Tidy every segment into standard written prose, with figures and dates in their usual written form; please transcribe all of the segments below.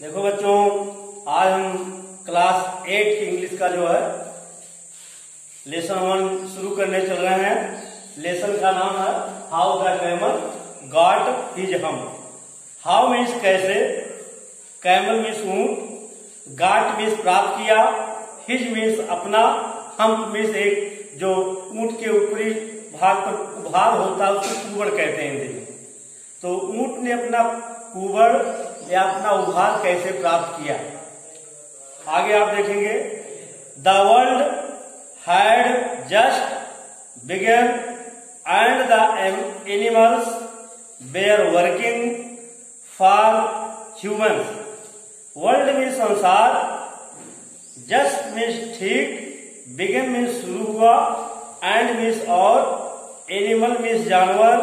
देखो बच्चों, आज हम क्लास 8 की इंग्लिश का जो है लेसन 1 शुरू करने चल रहे हैं। लेसन का नाम है how the camel got his hump. How means कैसे, कैमल मीन्स ऊंट, गॉट मीन्स प्राप्त किया, हिज मीन्स अपना, हम्प मीन्स एक जो ऊंट के ऊपरी भाग पर उभार होता है उसको कुबड़ कहते हैं हिंदी में। तो ऊंट ने अपना कुबड़ या अपना उभार कैसे प्राप्त किया, आगे आप देखेंगे। The world had just begun and the animals were working for humans. World means संसार, जस्ट मीन्स ठीक, बिगन मीन्स शुरू हुआ, एंड मीन्स और, एनिमल मीन्स जानवर,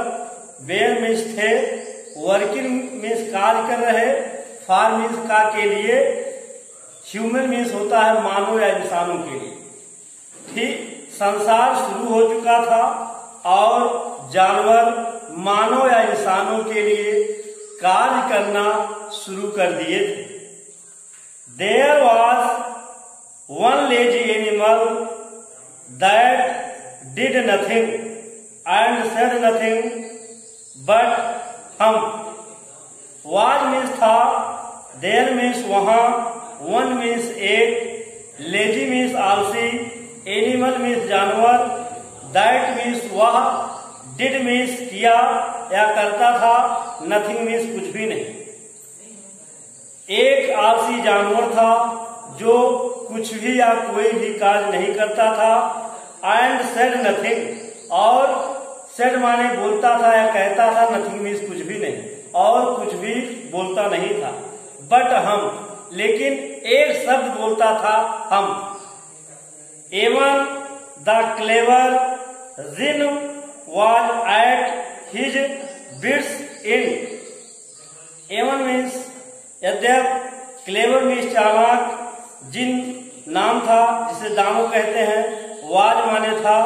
वेयर मीन्स थे, वर्किंग मीन्स कार्य कर रहे, फॉर मीन्स का के लिए, ह्यूमन मीन्स होता है मानव या इंसानों के लिए। ठीक, संसार शुरू हो चुका था और जानवर मानव या इंसानों के लिए कार्य करना शुरू कर दिए थे। There was one lazy animal that did nothing and said nothing but hum. Was means था, देयर मीन्स वहां, वन मीन्स एक, लेजी मीन्स आलसी, एनिमल मीन्स जानवर, दैट मीन्स वह, डिड मीन्स किया या करता था, नथिंग मीन्स कुछ भी नहीं। एक आलसी जानवर था जो कुछ भी या कोई भी कार्य नहीं करता था, एंड सेड नथिंग, और सेड माने बोलता था या कहता था, नथिंग मीन्स कुछ भी नहीं, और कुछ भी बोलता नहीं था। बट हम, लेकिन एक शब्द बोलता था, हम। Even the clever jinn was at his wits end. Even means यद्यप, क्लेवर मीन्स चालाक, जिन नाम था जिसे दामो कहते हैं, वाज माने था,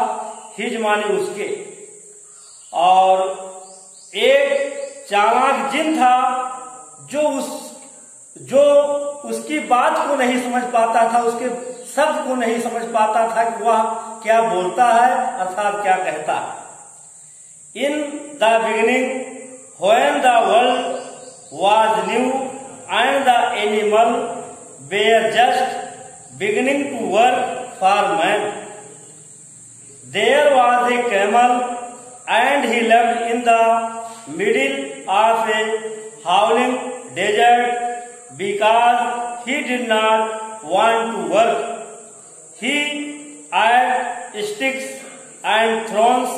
हिज माने उसके, और एक चालाक जिन था जो उसकी बात को नहीं समझ पाता था, उसके शब्द को नहीं समझ पाता था कि वह क्या बोलता है अर्थात क्या कहता है। In the beginning when the world was new and the animal were just beginning to work for man, there was a camel and he lived in the middle of a howling desert because he did not want to work. He had sticks and thorns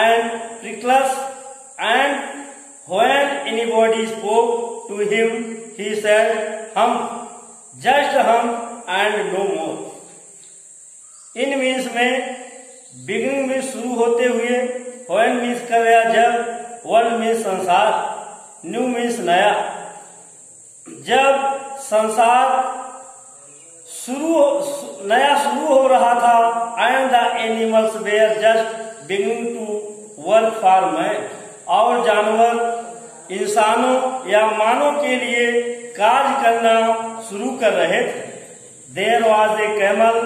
and prickles, and when anybody spoke to him, he said, "Hum, just hum and no more." In means में beginning में शुरू होते हुए, when means कर गया जब, world means संसार, new means नया। जब संसार नया शुरू हो रहा था, and the animals were just beginning to work for man, और जानवर इंसानों या मानव के लिए कार्य करना शुरू कर रहे थे। देयर वाज ए कैमल,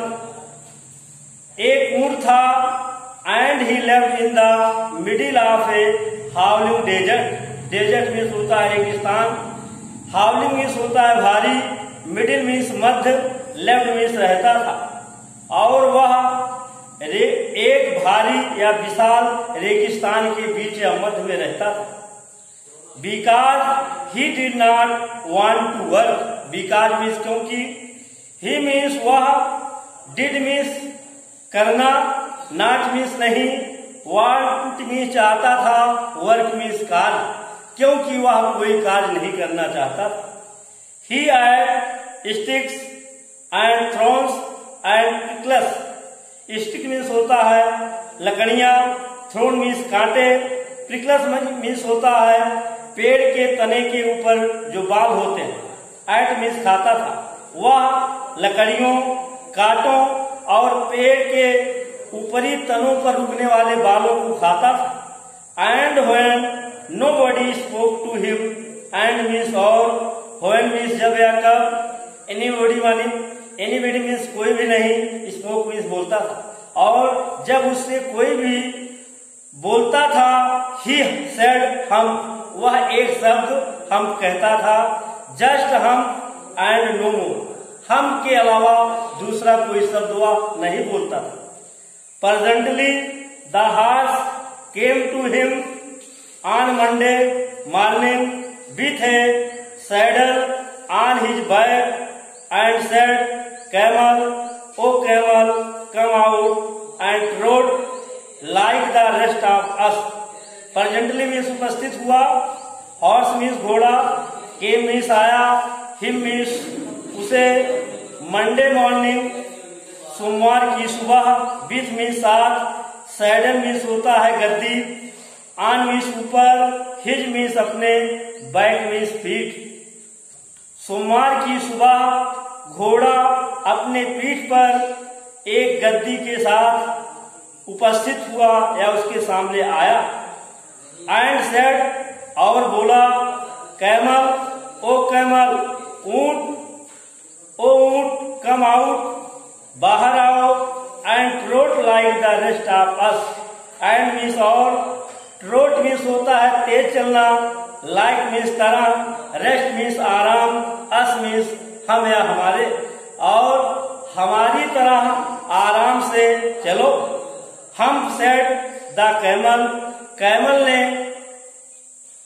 एक ऊंट था, and he lived in the middle of a howling desert. Desert means होता है रेगिस्तान, हाउलिंग मीन्स होता है भारी, मिडिल मीन्स मध्य, लेफ्ट मीन्स रहता था, और वह एक भारी या विशाल रेगिस्तान के बीच या मध्य में रहता था। Because he did not want to work, because means क्योंकि, ही मीन्स वह, डिड मीन्स करना, नॉट मीन्स नहीं, वांट मीन्स चाहता था, वर्क मीन्स कार्य, क्योंकि वह कोई कार्य नहीं करना चाहता था। He had sticks and thorns and prickles. Stick means होता है लकड़ियां, थ्रोन मीन्स कांटे, प्रिकल्स मीन्स होता है पेड़ के तने के ऊपर जो बाल होते हैं, एट मीन्स खाता था। वह लकड़ियों, कांटों और पेड़ के ऊपरी तनों पर उगने वाले बालों को खाता था। And when nobody spoke to him, and means और, व्हेन मीन्स जब या कब, एनीबॉडी मानी एनीबॉडी मीन्स कोई भी नहीं, स्पोक मीन्स बोलता था। और जब उससे कोई भी बोलता था, ही सेड हम, वह एक शब्द हम कहता था, जस्ट हम एंड नो मोर, हम के अलावा दूसरा कोई शब्द वह नहीं बोलता था। Presently the horse came to him on Monday morning with a saddle on his back and said, camel O camel come out and trot like the rest of us. Presently means उपस्थित हुआ, horse means घोड़ा, came means आया, him means उसे, Monday morning सोमवार की सुबह, with means साथ, saddle means होता है गद्दी, ऑन मीन्स ऊपर, हिज मीन्स अपने, बैक मीन्स पीठ। सोमवार की सुबह घोड़ा अपने पीठ पर एक गद्दी के साथ उपस्थित हुआ या उसके सामने आया। एंड सेड और बोला, कैमल ओ कैमल, ऊंट ओ ऊंट कम आउट, बाहर आओ, and trout like the rest of us. And means और, ट्रोट मीन्स होता है तेज चलना, लाइक मीन्स तरह, रेस्ट मीन्स आराम, अस मीन्स हम या हमारे, और हमारी तरह आराम से चलो। हम सेड द कैमल, कैमल ने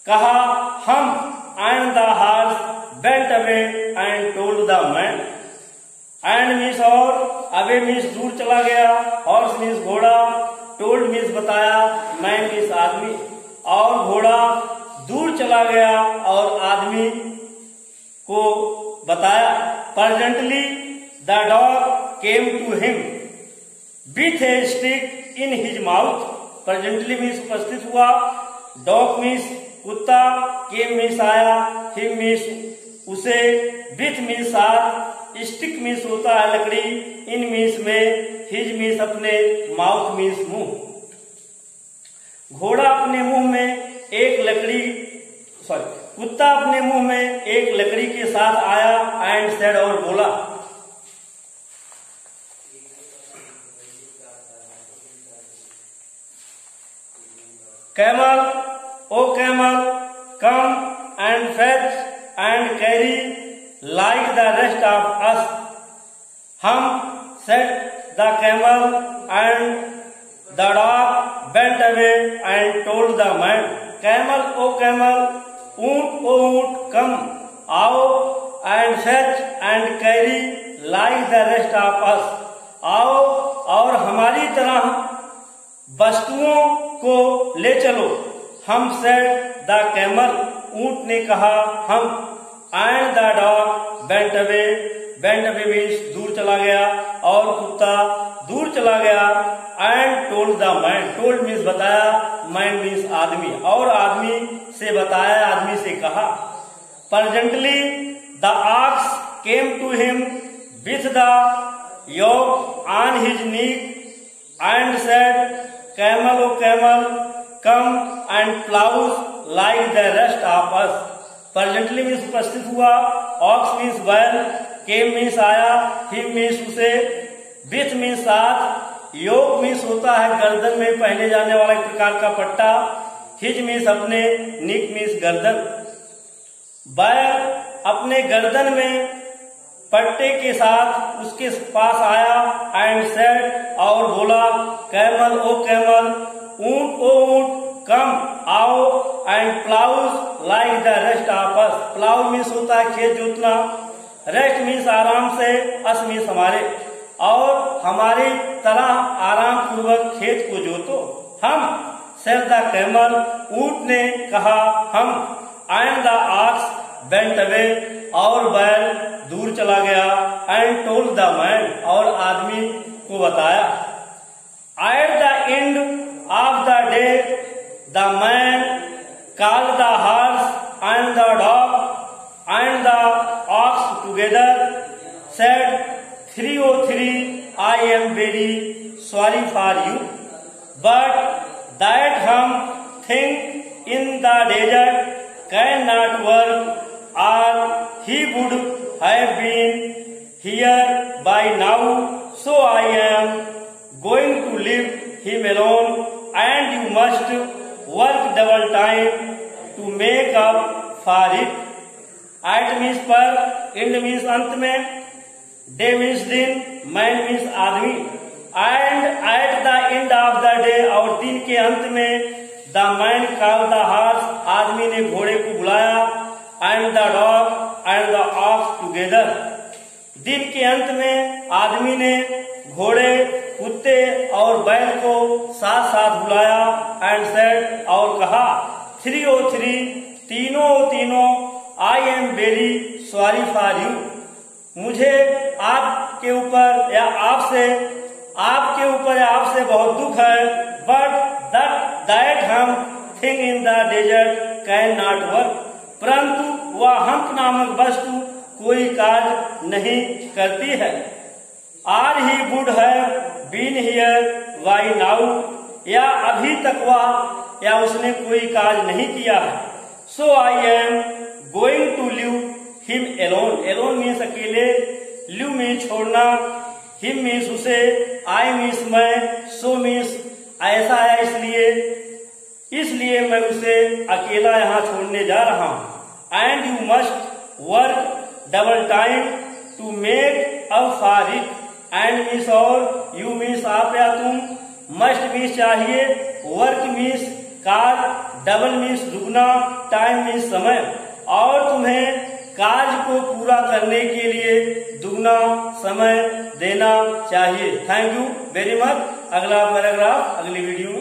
कहा humph, and the horse went away and told the man. And means और, अवे मीन्स दूर चला गया, हॉर्स मीन्स घोड़ा, टोल्ड मीन्स बताया, मैन मीन्स आदमी, और घोड़ा दूर चला गया और आदमी को बताया। Presently the dog came to him with a stick in his mouth. Presently means उपस्थित हुआ, डॉग मीन्स कुत्ता, केम मीन्स आया, हिम मीन्स उसे, विथ मीन्स साथ, स्टिक मीन्स होता है लकड़ी, इन मीन्स में, हिज मीन्स अपने, माउथ मीन्स मुंह। घोड़ा अपने मुंह में एक लकड़ी, कुत्ता अपने मुंह में एक लकड़ी के साथ आया, एंड सेड और बोला, camel O camel come and fetch and carry like the rest of us. Humph said the camel and the dog went away and told the man, camel O camel, ऊंट ओ ऊंट come आओ, and fetch and carry like the rest of us, आओ और हमारी तरह वस्तुओं को ले चलो। हम सेड द कैमल, ऊंट ने कहा humph, and the dog went away, went away means दूर चला गया, और कुत्ता दूर चला गया, and told the man, told means बताया, मैन मीन्स आदमी, और आदमी से बताया, आदमी से कहा। Presently the ox came to him with the yoke on his neck and said, camel O camel come and ploughs like the rest of us. Presently means उपस्थित हुआ, ऑक्स मीन्स बैल, केम मीन्स आया, हिम मीन्स उसे, with means साथ, योक means होता है गर्दन में पहने जाने वाला एक प्रकार का पट्टा, हिज मीन्स अपने, निक मीन्स गर्दन। बैल अपने गर्दन में पट्टे के साथ उसके पास आया, एंड सेड और बोला, कैमल ओ कैमल, ऊंट ओ ऊंट कम आओ, and ploughs like the rest of us. Plough means होता है खेत जोतना, रेस्ट मीन्स आराम से, अस मीन्स हमारे, और हमारी तरह आराम पूर्वक खेत को जोतो। हम सेड द कैमल, ऊंट ने कहा humph, and the ox went away, और बैल दूर चला गया, एंड टोल्ड द मैन, और आदमी को बताया। At the end of the day the man called the horse and the dog and the ox together, said 303 I am very sorry for you, but that hum thing in the desert cannot work, or he would have been here by now, so I am going to leave him alone, and you must work double time to make up for it. At means पर, end means अंत में, day means दिन, man means आदमी, and at the end of the day और दिन के अंत में the man called the horse, आदमी ने घोड़े को बुलाया, and the dog and the ox together. दिन के अंत में आदमी ने घोड़े, कुत्ते और बैल को साथ साथ बुलाया, and said और कहा 303 तीनों I am very sorry for you. मुझे आपके ऊपर या आपसे बहुत दुख है, but that हम thing in the desert cannot work. परंतु वह हंप नामक वस्तु कोई कार्य नहीं करती है. Or he would have been here by now, या अभी तक वह या उसने कोई कार्य नहीं किया है. So I am going to leave him alone. Alone means अकेले, leave means छोड़ना, him means उसे, I means मैं, so means ऐसा है इसलिए मैं उसे अकेला यहाँ छोड़ने जा रहा हूँ. And you must work double time to make up for it. And means और, you means आप या तुम, must means चाहिए, work means कार्य, डबल मीन्स दुगना, टाइम मीन्स समय, और तुम्हें कार्य को पूरा करने के लिए दुगना समय देना चाहिए. Thank you very much. अगला पैराग्राफ अगली वीडियो में